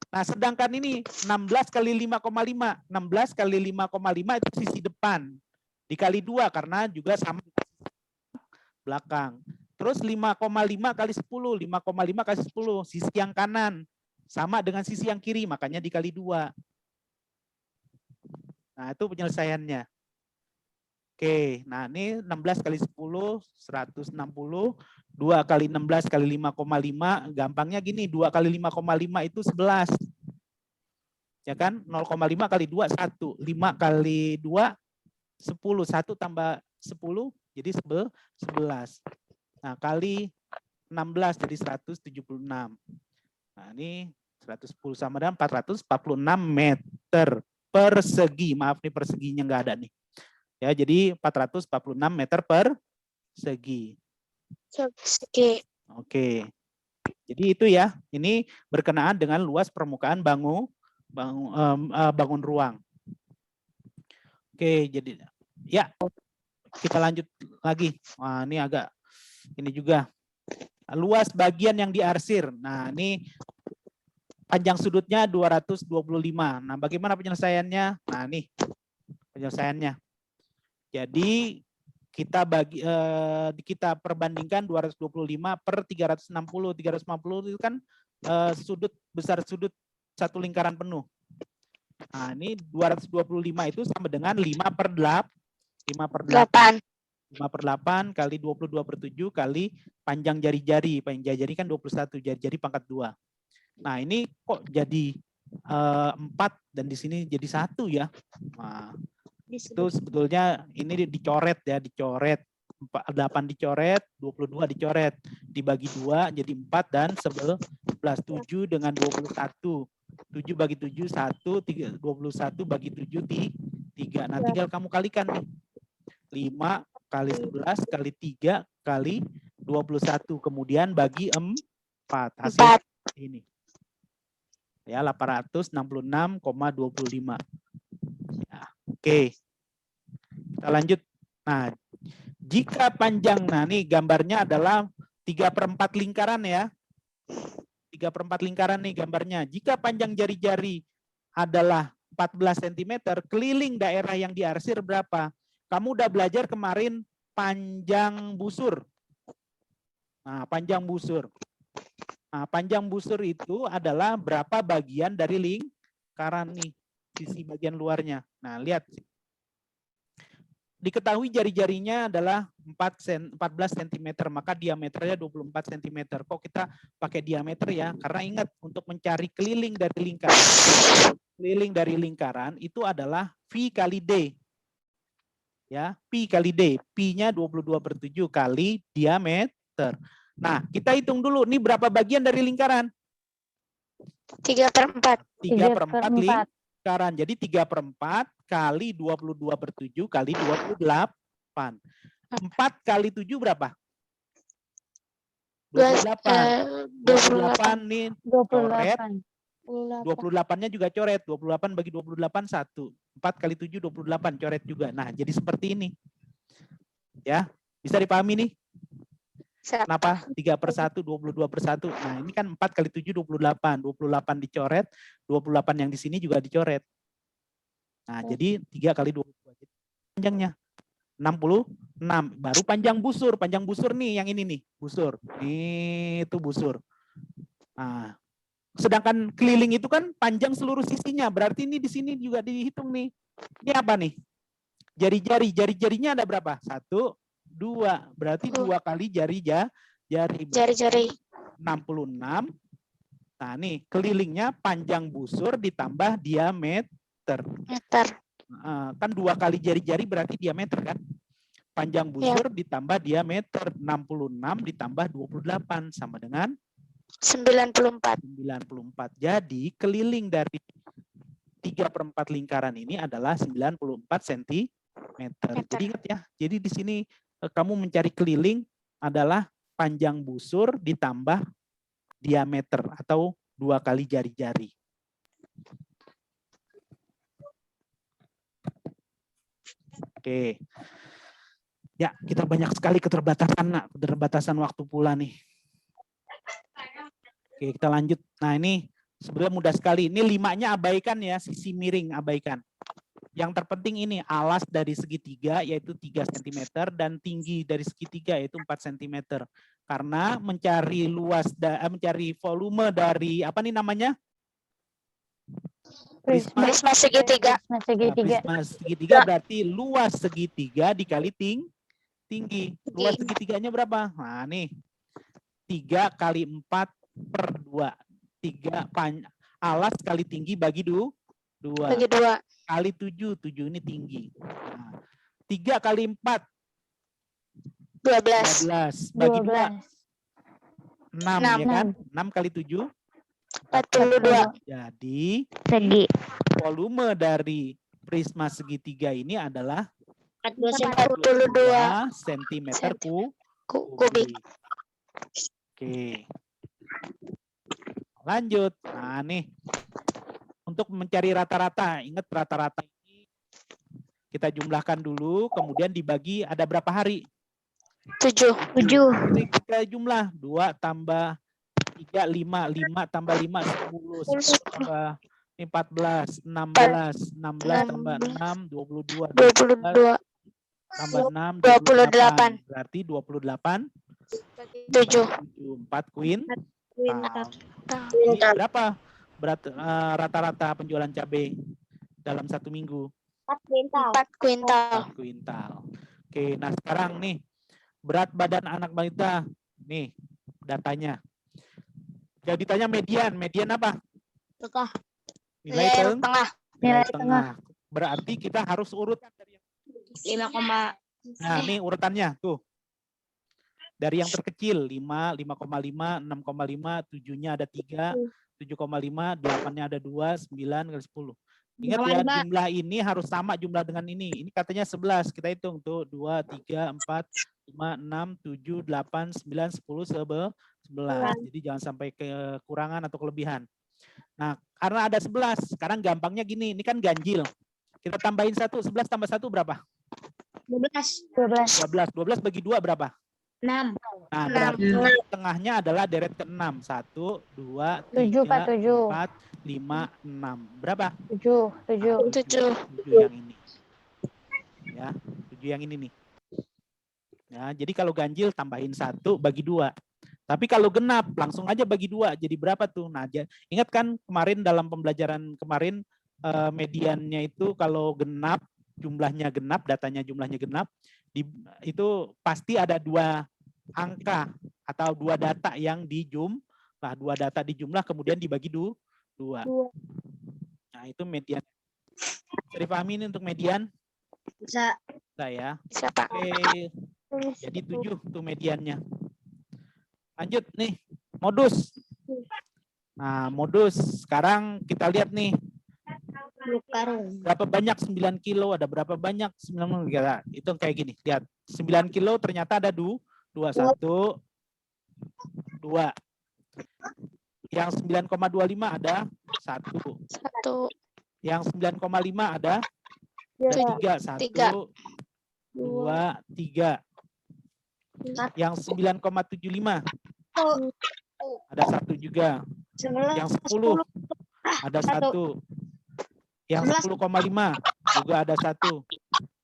Nah, sedangkan ini 16 kali 5,5. 16 kali 5,5 itu sisi depan. Dikali 2 karena juga sama belakang. Terus 5,5 kali 10. 5,5 kali 10. Sisi yang kanan. Sama dengan sisi yang kiri. Makanya dikali 2. Nah, itu penyelesaiannya. Oke, nah ini 16 kali 10, 160. 2 kali 16 kali 5,5. Gampangnya gini, 2 kali 5,5 itu 11. Ya kan? 0,5 kali 2, 1. 5 kali 2, 10. 1 tambah 10, jadi 11. Nah, kali 16, jadi 176. Nah, ini 110 sama dengan 446 meter persegi. Maaf nih, perseginya nggak ada nih. Ya, jadi 446 meter persegi. Oke. Oke. Jadi itu ya, ini berkenaan dengan luas permukaan bangun ruang. Oke, jadi ya kita lanjut lagi. Wah, ini agak ini juga luas bagian yang diarsir. Nah, ini panjang sudutnya 225. Nah, bagaimana penyelesaiannya? Nah, nih penyelesaiannya. Jadi kita perbandingkan 225 per 360. 350 itu kan sudut besar sudut satu lingkaran penuh. Nah, ini 225 itu sama dengan 5 per 8. 5 per 8 kali 22/7 kali panjang jari-jari. Panjang jari kan 21, jari-jari pangkat 2. Nah, ini kok jadi 4 dan di sini jadi 1 ya. Nah, itu sebetulnya ini dicoret ya, dicoret. 8 dicoret, 22 dicoret. Dibagi 2 jadi 4 dan 11. 7 dengan 21. 7 bagi 7, 1. 21 bagi 7, 3. Nah, tinggal kamu kalikan nih. 5 kali 11 kali 3 kali 21. Kemudian bagi 4. Hasil ini. Ya, 866,25. Ya, oke. Kita lanjut. Nah, jika panjang, nah ini gambarnya adalah 3/4 lingkaran ya. 3/4 lingkaran nih gambarnya. Jika panjang jari-jari adalah 14 cm, keliling daerah yang diarsir berapa? Kamu udah belajar kemarin panjang busur. Nah, panjang busur. Nah, panjang busur itu adalah berapa bagian dari lingkaran nih, sisi bagian luarnya. Nah, lihat. Diketahui jari-jarinya adalah 14 cm, maka diameternya 24 cm. Kok kita pakai diameter ya? Karena ingat, untuk mencari keliling dari lingkaran, keliling dari lingkaran itu adalah V kali D. Ya, pi kali D. Pi-nya 22/7 kali diameter. Nah, kita hitung dulu, ini berapa bagian dari lingkaran? 3/4. 3/4 lingkaran. Jadi 3/4 kali 22/7 kali 28. 4 kali 7 berapa? 28. 28 nih coret. 28-nya juga coret. 28 bagi 28, 1. 4 kali 7, 28 coret juga. Nah, jadi seperti ini. Ya, bisa dipahami nih? Kenapa 3/1, 22/1? Nah, ini kan 4 kali 7, 28. 28 dicoret, 28 yang di sini juga dicoret. Nah, jadi 3 kali 22. Panjangnya 66. Baru panjang busur. Panjang busur nih, yang ini nih. Busur. Itu busur. Nah, sedangkan keliling itu kan panjang seluruh sisinya. Berarti ini di sini juga dihitung nih. Ini apa nih? Jari-jari. Jari-jarinya ada berapa? 1, 2. Berarti 2 kali jari-jari. 66. Nah, nih kelilingnya panjang busur ditambah diameter. Kan 2 kali jari-jari berarti diameter kan? Panjang busur ditambah diameter. 66 ditambah 28 sama dengan 94. Jadi keliling dari 3/4 lingkaran ini adalah 94 cm. Jadi ingat ya. Jadi di sini kamu mencari keliling adalah panjang busur ditambah diameter atau 2 kali jari-jari. Oke. Ya, kita banyak sekali keterbatasan waktu pula nih. Oke, kita lanjut. Nah, ini sebenarnya mudah sekali. Ini 5-nya abaikan ya, sisi miring abaikan. Yang terpenting ini alas dari segitiga yaitu 3 cm dan tinggi dari segitiga yaitu 4 cm. Karena mencari mencari volume dari apa nih namanya? Prisma segitiga. Nah, prisma segitiga berarti luas segitiga dikali tinggi. Luas segitiganya berapa? Nah, nih. 3 kali 4 per 2. 3 alas kali tinggi bagi 2. Bagi 2. Kali 7. 7 ini tinggi. Nah, 3 kali 4. 12. Bagi 2. 6 ya kan? 6 kali 7. 42. Jadi Segi. volume dari prisma segitiga ini adalah 42 cm kubik. Oke. Lanjut. Nah, nih. Untuk mencari rata-rata, ingat rata-rata ini kita jumlahkan dulu, kemudian dibagi ada berapa hari? 7. Jadi kita jumlah 2 tambah 3, 5, 5 tambah 5, 10, 10 tambah 14, 16, 16 tambah 6, 22, 22. tambah 6, 28. 28. Berarti 28, 7. 4 kuintal. Jadi berapa berat rata-rata penjualan cabai dalam 1 minggu? 4 kuintal. 4 kuintal. Oke, nah sekarang nih berat badan anak balita. Nih datanya. Jadi ditanya median. Median apa? Nilai Tengah. Nilai tengah. Berarti kita harus urutkan dari yang 5, Nah, ini urutannya tuh. Dari yang terkecil 5, 5,5, 6,5, 7-nya ada 3, 7,5, 8-nya ada 2, 9 kali 10. Ingat ya, jumlah ini harus sama jumlah dengan ini. Ini katanya 11. Kita hitung tuh 2, 3, 4, 5, 6, 7, 8, 9, 10, 11. Jadi jangan sampai kekurangan atau kelebihan. Nah, karena ada 11, sekarang gampangnya gini, ini kan ganjil. Kita tambahin 1, 11 tambah 1 berapa? 12. 12 bagi 2 berapa? 6. Nah, berarti tengahnya adalah deret ke-6. 1, 2, 3, 4, 5, 6. Berapa? 7. 7 yang ini. Ya, 7 yang ini nih. Ya, jadi kalau ganjil tambahin 1 bagi 2. Tapi kalau genap langsung aja bagi 2. Jadi berapa tuh? Nah, ingat kan kemarin dalam pembelajaran kemarin mediannya itu kalau genap, jumlahnya genap, datanya jumlahnya genap, itu pasti ada 2 angka atau 2 data yang dijumlah. 2 data dijumlah kemudian dibagi 2. Nah, itu median. Bisa dipahami ini untuk median? Bisa. Bisa ya. Bisa, Pak. Oke. Jadi 7 tuh mediannya. Lanjut nih, modus. Nah, modus. Sekarang kita lihat nih. Berapa banyak 9 kilo, ada berapa banyak 9 kilo. Itu kayak gini, lihat. 9 kilo ternyata ada 2, 1, 2. Yang 9,25 ada 1. Yang 9,5 ada 3. 1, 2, 3. Yang 9,75 ada 1 juga. Yang 10 ada 1. Yang 10,5 juga ada 1.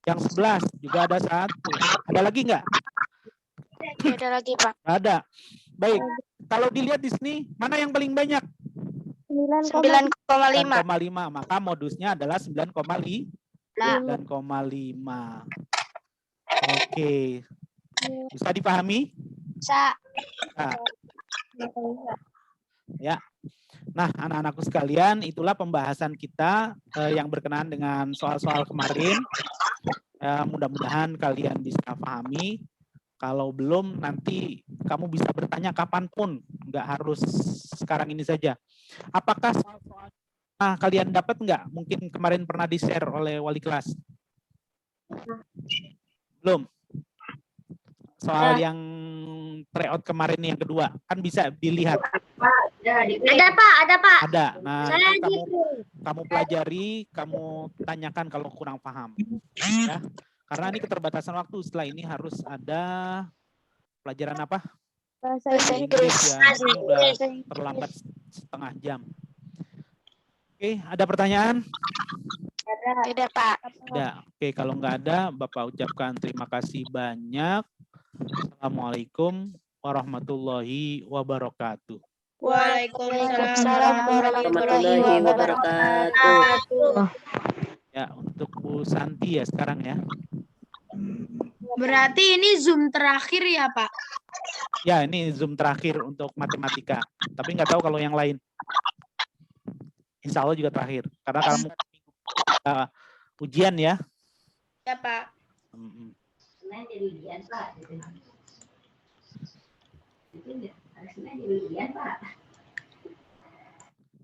Yang 11 juga ada 1. Ada lagi nggak? Ada lagi, Pak. Ada. Baik. Kalau dilihat di sini, mana yang paling banyak? 9,5. 9,5. Maka modusnya adalah 9,5. 9,5. Oke. Bisa dipahami? Bisa. Nah. Ya. Nah, anak-anakku sekalian, itulah pembahasan kita yang berkenaan dengan soal-soal kemarin. Mudah-mudahan kalian bisa pahami. Kalau belum, nanti kamu bisa bertanya kapanpun, nggak harus sekarang ini saja. Apakah soal-soal kalian dapat nggak? Mungkin kemarin pernah di-share oleh wali kelas. Belum? Soal yang tryout kemarin yang kedua, kan bisa dilihat. Ada, Pak. Ada. Nah, itu kamu pelajari, kamu tanyakan kalau kurang paham. Ya. Karena ini keterbatasan waktu. Setelah ini harus ada pelajaran apa? Bahasa Inggris Inggris. ya. Ini udah terlambat setengah jam. Oke, ada pertanyaan? Tidak, Pak. Tidak. Oke, kalau nggak ada, Bapak ucapkan terima kasih banyak. Assalamualaikum warahmatullahi wabarakatuh. Waalaikumsalam warahmatullahi wabarakatuh. Ya, untuk Bu Santi ya sekarang ya. Berarti ini Zoom terakhir ya, Pak? Ya, ini Zoom terakhir untuk matematika. Tapi nggak tahu kalau yang lain. Insya Allah juga terakhir. Karena kamu ujian ya. Ya, Pak.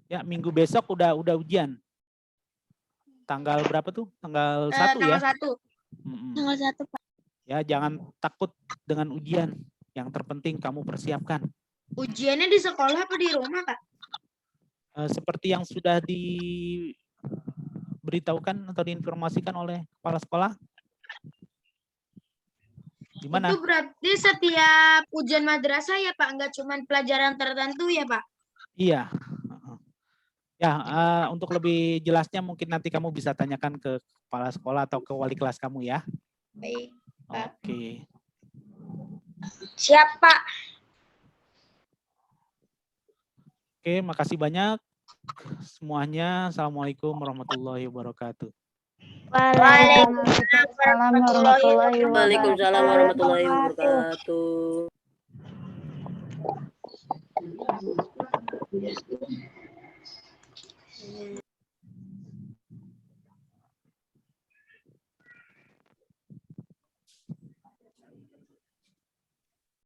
Ya, minggu besok udah ujian. Tanggal berapa tuh? Tanggal 1 ya? Tanggal 1. Tanggal 1, Pak. Ya, jangan takut dengan ujian. Yang terpenting kamu persiapkan. Ujiannya di sekolah apa di rumah, Pak? Seperti yang sudah diberitahukan atau diinformasikan oleh kepala sekolah. Gimana? Itu berarti setiap ujian madrasah ya, Pak? Nggak cuma pelajaran tertentu ya, Pak? Iya. Ya, untuk lebih jelasnya mungkin nanti kamu bisa tanyakan ke kepala sekolah atau ke wali kelas kamu ya. Baik, Pak. Oke. Siap, Pak. Oke, makasih banyak semuanya. Assalamualaikum warahmatullahi wabarakatuh. Waalaikumsalam warahmatullahi Waalaikumsalam warahmatullahi wabarakatuh.